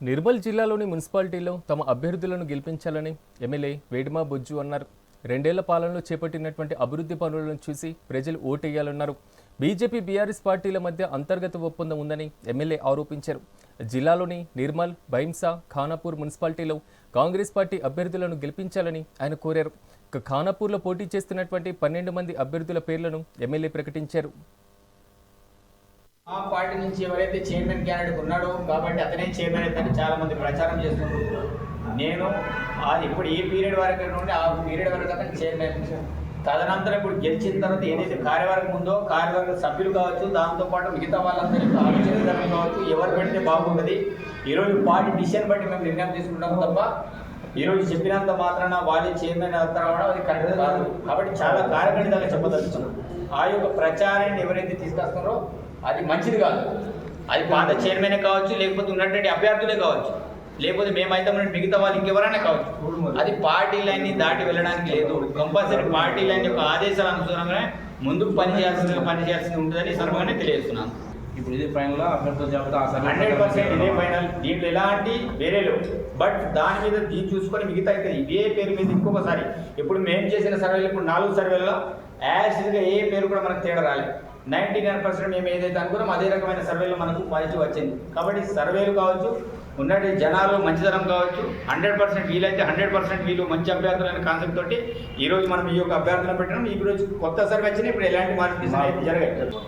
నిర్మల్ జిల్లాలోని మున్సిపాలిటీలో తమ అభ్యర్థులను గెలిపించాలని ఎమ్మెల్యే వేడిమా బొజ్జు అన్నారు. 2 ఏళ్ల పాలనలో చేపట్టినటువంటి అభివృద్ధి పనులను చూసి ప్రజలు ఓటేయాలన్నారు. బీజేపీ బీఆర్ఎస్ పార్టీల మధ్య అంతర్గత ఒప్పందం ఉందని ఎమ్మెల్యే ఆరోపించారు. జిల్లాలోని నిర్మల్, భైంసా, ఖానాపూర్ మున్సిపాలిటీలో కాంగ్రెస్ పార్టీ అభ్యర్థులను గెలిపించాలని ఆయన కోరారు. ఖానాపూర్లో పోటీ చేస్తున్నటువంటి 12 మంది అభ్యర్థుల పేర్లను ఎమ్మెల్యే ప్రకటించారు. ఆ పార్టీ నుంచి ఎవరైతే చైర్మన్ క్యాండిడేట్ ఉన్నాడో కాబట్టి అతనే చైర్మన్ అయితే చాలా మంది ప్రచారం చేస్తున్నారు. నేను ఇప్పుడు ఈ పీరియడ్ వరకు నుండి ఆ పీరియడ్ వరకు అతను చైర్మన్. తదనంతరం ఇప్పుడు గెలిచిన తర్వాత ఏదైతే కార్యవర్గం ఉందో కార్యవర్గ సభ్యులు కావచ్చు, దాంతోపాటు మిగతా వాళ్ళందరికీ ఆలోచన కావచ్చు, ఎవరు పెడితే బాగుంటుంది. ఈరోజు పార్టీ డిసిషన్ బట్టి మేము నిర్ణయం తీసుకుంటాం తప్ప ఈరోజు చెప్పినంత మాత్రాన వాళ్ళే చైర్మన్ అవుతారో అది కరెక్ట్ కాదు. కాబట్టి చాలా కార్యగణితంగా చెప్పదలుచున్నాం. ఆ యొక్క ప్రచారాన్ని ఎవరైతే తీసుకొస్తున్నారో అది మంచిది కాదు. అది పాత చైర్మనే కావచ్చు, లేకపోతే ఉన్నటువంటి అభ్యర్థులే కావచ్చు, లేకపోతే మేమైతే మిగతా వాళ్ళు ఇంకెవరైనా కావచ్చు. అది పార్టీ లైన్ని దాటి వెళ్ళడానికి లేదు. కంపల్సరీ పార్టీ లైన్ యొక్క ఆదేశాల అనుసారంగానే ముందుకు పనిచేయాల్సింది ఉంటుందని సర్వంగానే తెలియజేస్తున్నాను. ఇప్పుడు ఇది ఫైనల్ అభ్యర్థుల జాబితా 100% ఇదే ఫైనల్. దీంట్లో ఎలాంటి వేరే లేవు. బట్ దాని మీద దీన్ని చూసుకొని మిగతా అయితే ఇదే పేరు మీద ఇంకొకసారి ఇప్పుడు మేము చేసిన సర్వేలు ఇప్పుడు 4 సర్వేల్లో యాసిడ్గా ఏ పేరు కూడా మనకు తేడా రాలేదు. 99% మేము ఏదైతే అనుకున్నాం అదే రకమైన సర్వేలో మనకు పాజిటివ్ వచ్చింది. కాబట్టి సర్వేలు కావచ్చు, ఉన్నట్టు జనాలు మంచితనం కావచ్చు, 100% వీలైతే 100% వీళ్ళు మంచి అభ్యర్థులు అనే కాన్సెప్ట్ తోటి ఈరోజు మనం ఈ యొక్క అభ్యర్థులను పెట్టడం. ఈరోజు కొత్త సర్వే వచ్చినా ఇప్పుడు ఎలాంటి మార్పు జరగదు.